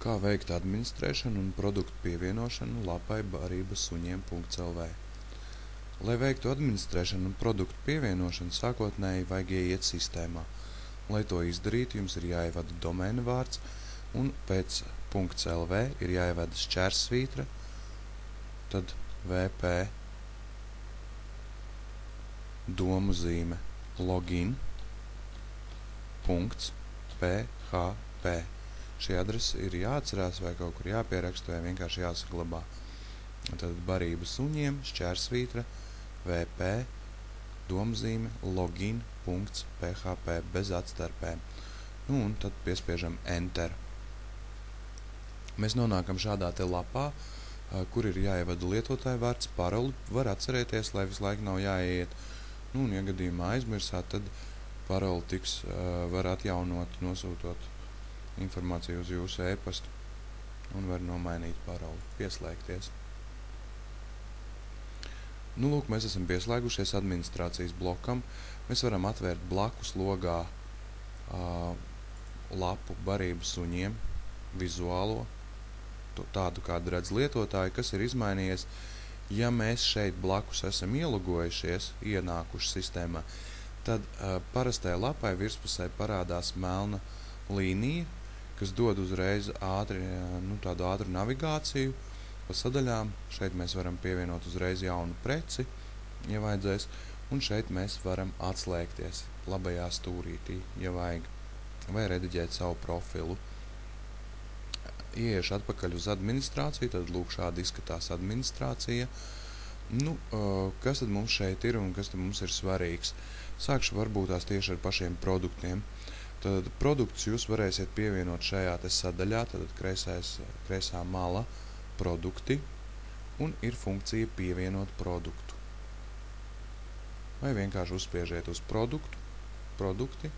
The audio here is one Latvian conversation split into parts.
Kā veikt administrēšanu un produktu pievienošanu lapai barībasuņiem.lv. Lai veiktu administrēšanu un produktu pievienošanu, sākotnēji vajag ieiet sistēmā. Lai to izdarītu, jums ir jāievada domēna vārds, un pēc .lv ir jāievada šķērsvītra, tad vp, domu zīme, login, .php. Šī adrese ir jāatcerās vai kaut kur jāpieraksta vai vienkārši jāsaglabā. Tad barība suņiem, šķērsvītra, vp, domzīme, login.php bez atstarpēm. Un tad piespiežam Enter. Mēs nonākam šādā te lapā, kur ir jāievada lietotāja vārds, paroli var atcerēties, lai visu laiku nav jāiet. Un, ja gadījumā aizmirsāt, tad paroli var atjaunot, nosūtot informāciju uz jūsu e-pastu un var nomainīt paroli, pieslēgties. Lūk, mēs esam pieslēgušies administrācijas blokam. Mēs varam atvērt blakus logā lapu barību suņiem, vizuālo, tādu kādu redz lietotāji, kas ir izmainījies. Ja mēs šeit blakus esam ielogojušies, ienākuši sistēmā, tad parastajā lapai virspusē parādās melna līnija, kas dod uzreiz tādu ātru navigāciju pa sadaļām. Šeit mēs varam pievienot uzreiz jaunu preci, ja vajadzēs, un šeit mēs varam atslēgties labajā stūrītī, ja vajag, vai rediģēt savu profilu. Ieiešu atpakaļ uz administrāciju, tad lūk šādi izskatās administrācija. Kas tad mums šeit ir un kas tad mums ir svarīgs? Sākšu varbūt tās tieši ar pašiem produktiem. Tad produktus jūs varēsiet pievienot šajā te sadaļā, tad kreisā mala produkti, un ir funkcija pievienot produktu. Vai vienkārši uzspiežiet uz produkti,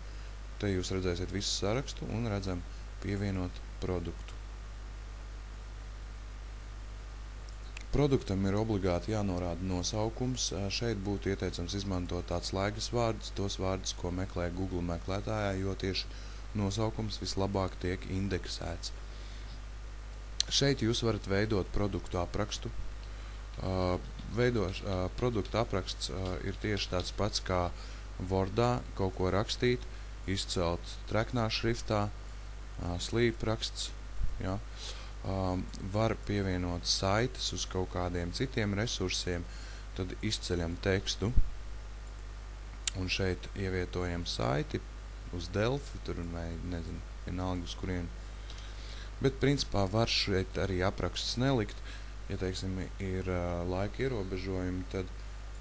te jūs redzēsiet visu sarakstu un redzam pievienot produktu. Produktam ir obligāti jānorāda nosaukums. Šeit būtu ieteicams izmantot atslēgas vārdus, tos vārdus, ko meklē Google meklētājā, jo tieši nosaukums vislabāk tiek indeksēts. Šeit jūs varat veidot produktu aprakstu. Produktu apraksts ir tieši tāds pats kā Wordā, kaut ko rakstīt, izcelt treknā šriftā, slīpraksts, ja. Var pievienot saites uz kaut kādiem citiem resursiem, tad izceļam tekstu un šeit ievietojam saiti uz Delfi, tur vai nezinu, vienalga uz kurien. Bet principā var šeit arī aprakstus nelikt. Ja, teiksim, ir laika ierobežojumi, tad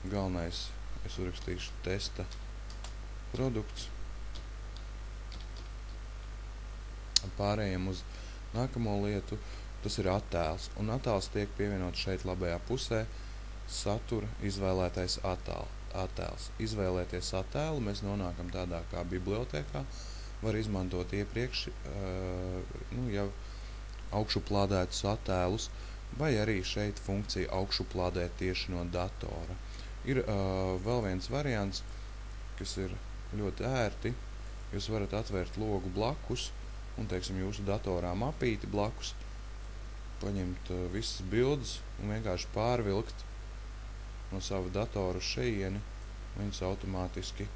galvenais es uzrakstīšu testa produkts. Pārējiem uz nākamo lietu, tas ir attēls, un attēls tiek pievienots šeit labajā pusē, satura izvēlētais attēls. Izvēlēties attēlu, mēs nonākam tādā kā bibliotēkā, var izmantot iepriekš jau augšuplādētus attēlus, vai arī šeit funkcija augšuplādēt tieši no datora. Ir vēl viens variants, kas ir ļoti ērti, jūs varat atvērt logu blakus, un, teiksim, jūsu datorā mapīti blakus, paņemt visas bildes un vienkārši pārvilkt no sava datora uz šeieni, viņas automātiski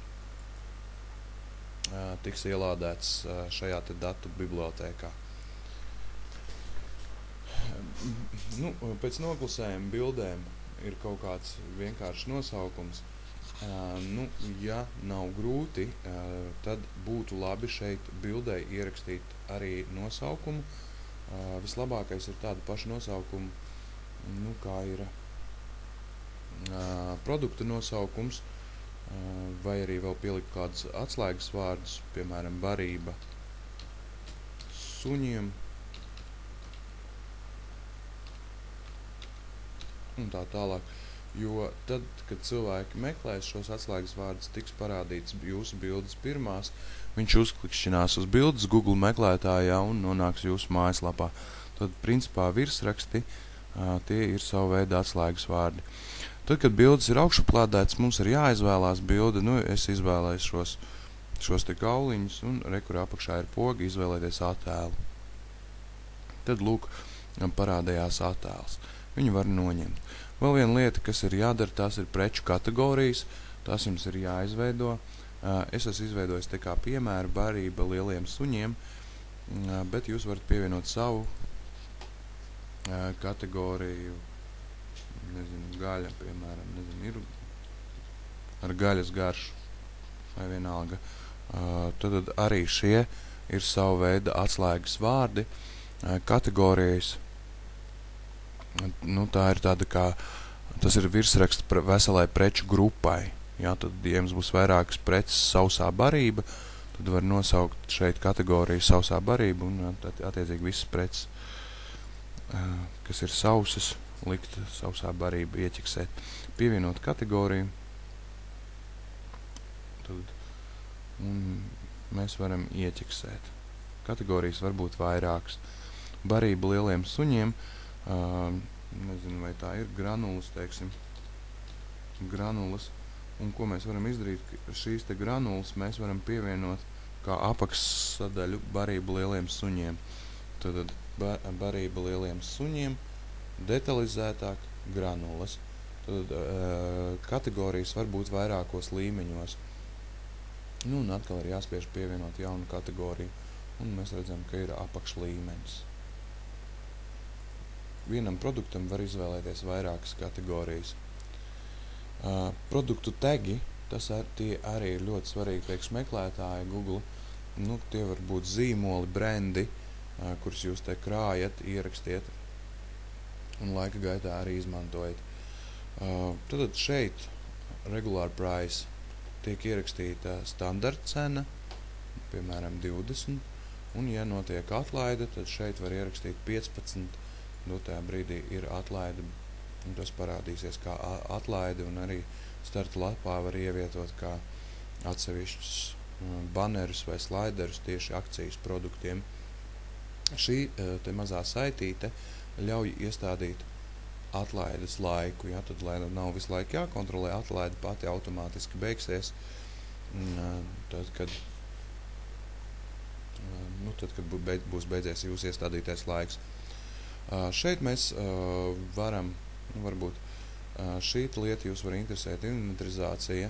tiks ielādēts šajā te datu bibliotēkā. Pēc noklusējuma bildēm ir kaut kāds vienkāršs nosaukums. Ja nav grūti, tad būtu labi šeit bildē ierakstīt arī nosaukumu. Vislabākais ir tādu pašu nosaukumu, kā ir produkta nosaukums, vai arī vēl pielikt kādus atslēgas vārdus, piemēram, barība suņiem un tā tālāk. Jo tad, kad cilvēki meklēs šos atslēgas vārdus, tiks parādīts jūsu bildes pirmās, viņš uzklikšķinās uz bildes Google meklētājā un nonāks jūsu mājaslapā. Tad, principā, virsraksti, tie ir savu veidu atslēgas vārdi. Tad, kad bildes ir augšuplādētas, mums ir jāizvēlās bilde. Es izvēlēju šos te kauliņus, un kur apakšā ir poga, izvēlēties attēlu. tad lūk parādījās attēls. Viņu var noņemt. Vēl viena lieta, kas ir jādara, tās ir preču kategorijas, tās jums ir jāizveido. Es esmu izveidojis te kā piemēru barība lieliem suņiem, bet jūs varat pievienot savu kategoriju, nezinu, gaļa, piemēram, nezinu, ir ar gaļas garšu vai vienalga. Tad arī šie ir savu veidu atslēgas vārdi, kategorijas. Nu, tā ir tāda kā, tas ir virsraksts veselai preču grupai. Jā, tad, ja jums būs vairākas preces sausā barība, tad var nosaukt šeit kategoriju sausā barība un attiecīgi visas preces, kas ir sausas, likt sausā barība, ieķiksēt. Pievienot kategoriju. Tad, un mēs varam ieķiksēt. Kategorijas var būt vairākas. Barība lieliem suņiem, nezinu, vai tā ir granulas, teiksim, granulas. Un ko mēs varam izdarīt, šīs te granulas mēs varam pievienot kā apakšsadaļu barību lieliem suņiem. Tad barība lieliem suņiem, detalizētāk granulas. Tad kategorijas var būt vairākos līmeņos. Nu, un atkal ir jāspiež pievienot jaunu kategoriju. Un mēs redzam, ka ir apakšlīmenis. Vienam produktam var izvēlēties vairākas kategorijas. Produktu tagi, tie arī ir ļoti svarīgi priekš meklētāja Google. Nu, tie var būt zīmoli, brendi, kurus jūs te krājat, ierakstiet un laika gaitā arī izmantojat. Tad šeit regular price tiek ierakstīta standarta cena, piemēram 20, un ja notiek atlaide, tad šeit var ierakstīt 15, dotajā brīdī ir atlaide. Un tas parādīsies kā atlaide, un arī starta lapā var ievietot kā atsevišķus banerus vai slaiderus tieši akcijas produktiem. Šī te mazā saitīte ļauj iestādīt atlaides laiku, ja, tad, lai nav visu laiku jākontrolē, atlaide pati automātiski beigsies, tad, kad būs beidzies jūs iestādītais laiks. Šeit mēs varam, varbūt šī lieta jūs var interesēt, inventarizācija,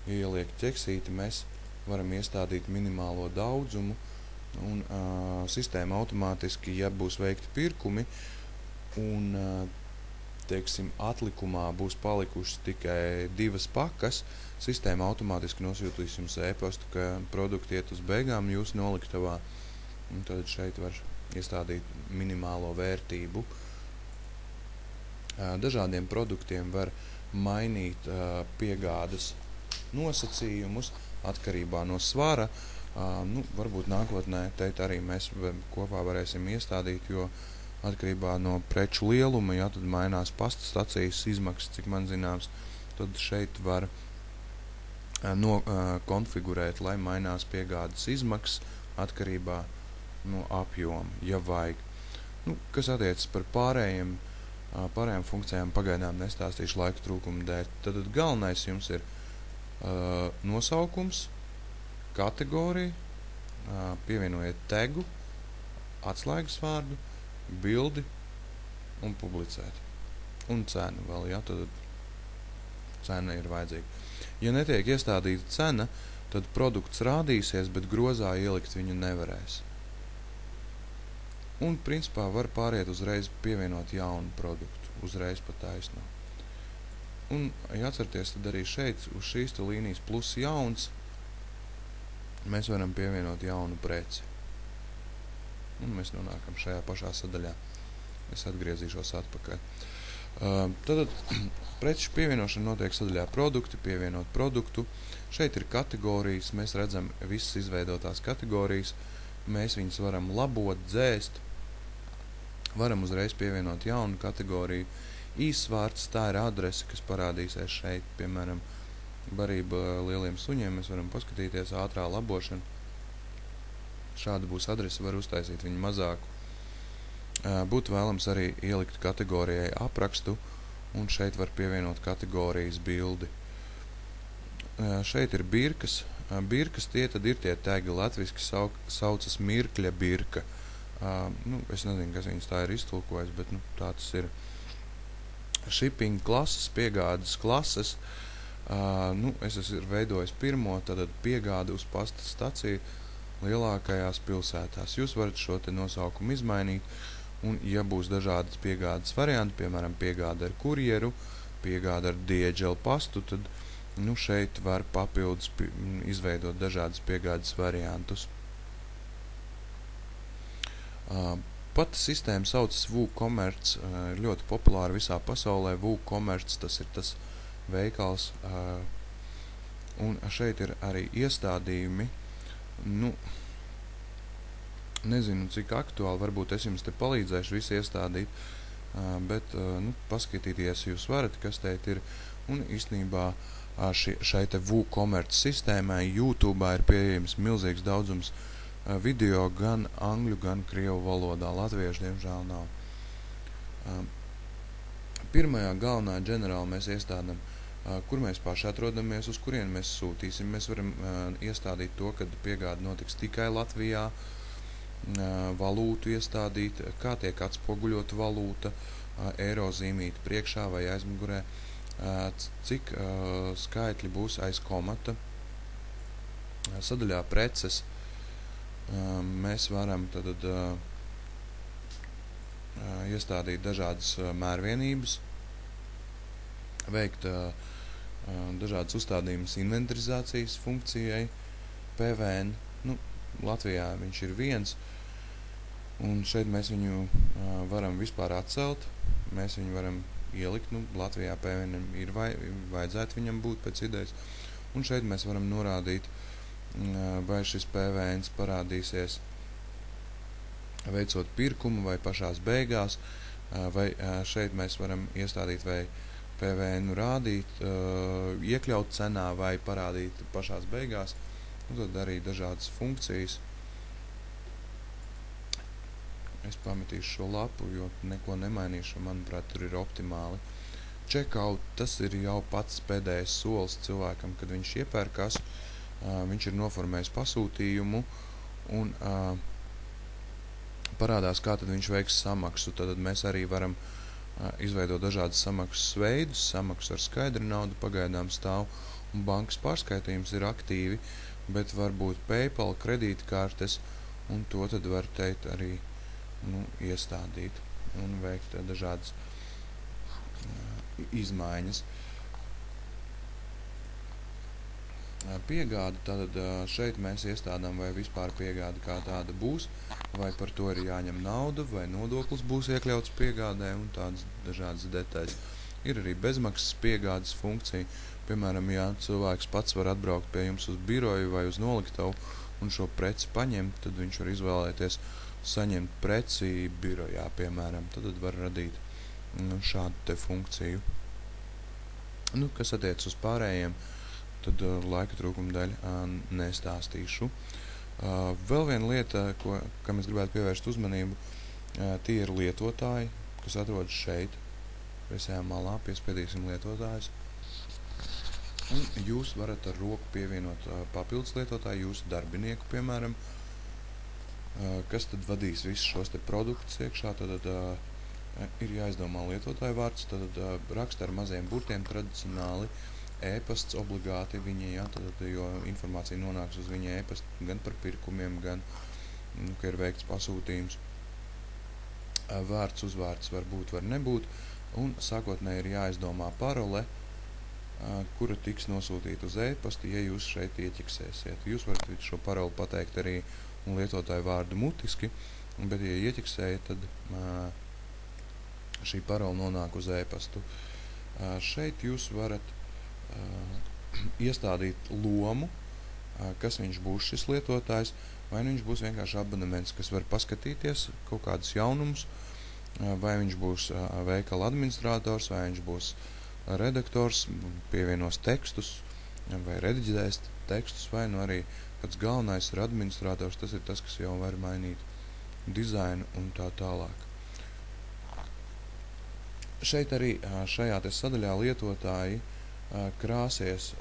ieliek ķeksīti, mēs varam iestādīt minimālo daudzumu, un sistēma automātiski, ja būs veikti pirkumi, un, teiksim, atlikumā būs palikušas tikai 2 pakas, sistēma automātiski nosūtīs jums e-pastu, ka produkti iet uz beigām jūsu noliktavā, un tad šeit var iestādīt minimālo vērtību. Dažādiem produktiem var mainīt piegādes nosacījumus atkarībā no svara. Nu, varbūt nākotnē teit arī mēs kopā varēsim iestādīt, jo atkarībā no preču lieluma, ja tad mainās pasta stacijas izmaksas, cik man zināms, tad šeit var konfigurēt, lai mainās piegādes izmaksas atkarībā no apjoma, ja vajag. Nu, kas attiecas par pārējiem funkcijām, pagaidām nestāstīšu laika trūkuma dēļ. Tad galvenais jums ir nosaukums, kategorija, pievienojiet tagu, atslēgas vārdu, bildi un publicēt. Un cenu vēl, ja, tad cena ir vajadzīga. Ja netiek iestādīta cena, tad produkts rādīsies, bet grozā ielikt viņu nevarēs. Un, principā, var pāriet uzreiz pievienot jaunu produktu, uzreiz pa taisno. Un, ja atcerieties, tad arī šeit, uz šīs līnijas plus jauns, mēs varam pievienot jaunu preci. Un mēs nonākam šajā pašā sadaļā. Es atgriezīšos atpakaļ. Tad preču pievienošana notiek sadaļā produkti, pievienot produktu. Šeit ir kategorijas, mēs redzam visas izveidotās kategorijas. Mēs viņas varam labot, dzēst. Varam uzreiz pievienot jaunu kategoriju. Īsvārds, tā ir adrese, kas parādīsies šeit, piemēram, barība lieliem suņiem. Mēs varam paskatīties ātrā labošana. Šāda būs adrese, var uztaisīt viņu mazāku. Būtu vēlams arī ielikt kategorijai aprakstu, un šeit var pievienot kategorijas bildi. Šeit ir birkas. Birkas tie tad ir tie tagi, latviski saucas mirkļa birka. Es nezinu, kas viņas tā ir iztulkojis, bet tā tas ir. Shipping klases, piegādes klases. Es esmu veidojis pirmo, tātad piegādi uz pasta staciju lielākajās pilsētās. Jūs varat šo te nosaukumu izmainīt, un ja būs dažādas piegādes varianti, piemēram, piegāde ar kurjeru, piegāde ar DHL pastu, tad šeit var papildus izveidot dažādas piegādes variantus. Pati sistēma saucas WooCommerce, ir ļoti populāra visā pasaulē. WooCommerce, tas ir tas veikals, un šeit ir arī iestādījumi. Nezinu, cik aktuāli, varbūt es jums te palīdzēšu visu iestādīt, bet paskatīties jūs varat, kas teit ir. Un īstenībā šai te WooCommerce sistēmai YouTube ir pieejams milzīgs daudzums video gan angļu, gan krievu valodā. Latviešu, diemžēl, nav. Pirmajā galvenā ģenerāli mēs iestādām, kur mēs paši atrodamies, uz kurien mēs sūtīsim. Mēs varam iestādīt to, kad piegāde notiks tikai Latvijā, valūtu iestādīt, kā tiek atspoguļota valūta, eiro zīmīti priekšā vai aizmugurē, cik skaitļi būs aiz komata. Sadaļā preces mēs varam tad iestādīt dažādas mērvienības, veikt dažādas uzstādījumus inventarizācijas funkcijai, PVN. Latvijā viņš ir 1, un šeit mēs viņu varam vispār atcelt, mēs viņu varam ielikt, Latvijā PVN ir vajadzētu viņam būt pēc idejas, un šeit mēs varam norādīt, vai šis PVN parādīsies veicot pirkumu vai pašās beigās, vai šeit mēs varam iestādīt, vai PVN rādīt, iekļaut cenā vai parādīt pašās beigās, un tad arī dažādas funkcijas. Es pametīšu šo lapu, jo neko nemainīšu, manuprāt, tur ir optimāli. Checkout, tas ir jau pats pēdējais solis cilvēkam, kad viņš iepērkas. Viņš ir noformējis pasūtījumu un parādās, kā tad viņš veiks samaksu. Tad mēs arī varam izveidot dažādas samaksas veidus, samaksu ar skaidru naudu pagaidām stāv, un bankas pārskaitījums ir aktīvi, bet varbūt PayPal, kredītkartes, un to tad var teikt arī iestādīt un veikt dažādas izmaiņas. Piegāde, tātad šeit mēs iestādām, vai vispār piegāde kā tāda būs, vai par to ir jāņem nauda, vai nodoklis būs iekļauts piegādē, un tādas dažādas detaļas. Ir arī bezmaksas piegādes funkcija, piemēram, ja cilvēks pats var atbraukt pie jums uz biroju vai uz noliktavu un šo preci paņemt, tad viņš var izvēlēties saņemt preci birojā, piemēram, tad var radīt šādu te funkciju. Kas attiec uz pārējiem, tad laika trūkuma dēļ nestāstīšu. Vēl viena lieta, kam es gribētu pievērst uzmanību, tie ir lietotāji, kas atrodas šeit, visajā malā, piespiedīsim lietotājus. Un jūs varat ar roku pievienot papildus lietotāju, jūsu darbinieku, piemēram, kas tad vadīs visus šos te produktus iekšā, tad ir jāizdomā lietotāju vārds, tad raksta ar maziem burtiem tradicionāli, e-pasts obligāti viņi, jo informācija nonāks uz viņa e-pastu gan par pirkumiem, gan, ka ir veikts pasūtījums. Vārds, uzvārds var būt, var nebūt, un sākotnēji ir jāizdomā parole, kura tiks nosūtīta uz e-pastu, ja jūs šeit ieķiksēsiet. Jūs varat šo paroli pateikt arī lietotāju vārdu mutiski, bet, ja ieķiksējat, tad šī parola nonāk uz e-pastu. Šeit jūs varat iestādīt lomu, kas viņš būs šis lietotājs, vai viņš būs vienkārši abonements, kas var paskatīties kaut kādus jaunumus, vai viņš būs veikala administrators, vai viņš būs redaktors, pievienos tekstus, vai rediģēs tekstus, vai arī pats galvenais ir administrators, tas ir tas, kas jau var mainīt dizainu un tā tālāk. Šeit arī šajā te sadaļā lietotāji krāsies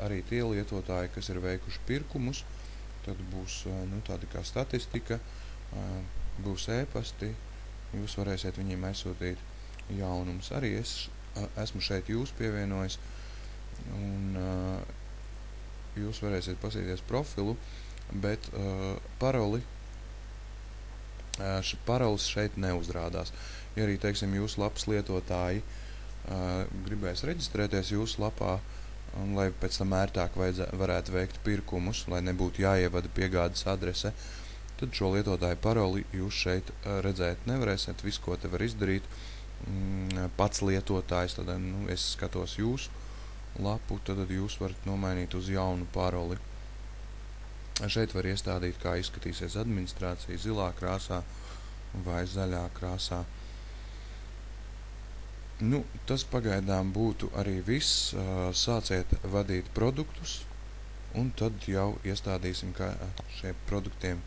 arī tie lietotāji, kas ir veikuši pirkumus, tad būs tāda kā statistika, būs ēpasti, jūs varēsiet viņiem aizsūtīt jaunumus. Arī es esmu šeit jūs pievienojis, un jūs varēsiet paskatīties profilu, bet paroles šeit neuzrādās. Ja arī, teiksim, jūsu lapas lietotāji gribēs reģistrēties jūsu lapā, un lai pēc tam ērtāk varētu veikt pirkumus, lai nebūtu jāievada piegādes adrese, tad šo lietotāju paroli jūs šeit redzēt nevarēsiet. Visu, ko te var izdarīt, pats lietotājs, tad es skatos jūsu lapu, tad jūs varat nomainīt uz jaunu paroli. Šeit var iestādīt, kā izskatīsies administrācija zilā krāsā vai zaļā krāsā. Tas pagaidām būtu arī viss. Sāciet vadīt produktus, un tad jau iestādīsim, kā šiem produktiem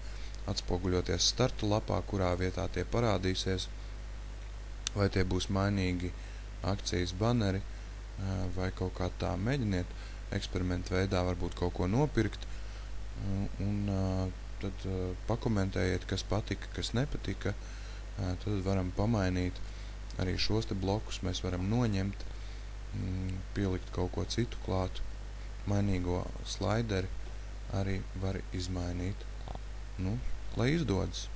atspoguļoties startu lapā, kurā vietā tie parādīsies, vai tie būs mainīgi akcijas baneri, vai kaut kā tā. Mēģiniet eksperimentu veidā varbūt kaut ko nopirkt, un tad pakomentējiet, kas patika, kas nepatika, tad varam pamainīt. Arī šos te blokus mēs varam noņemt, pielikt kaut ko citu klāt, mainīgo slaideri arī var izmainīt. Lai izdodas!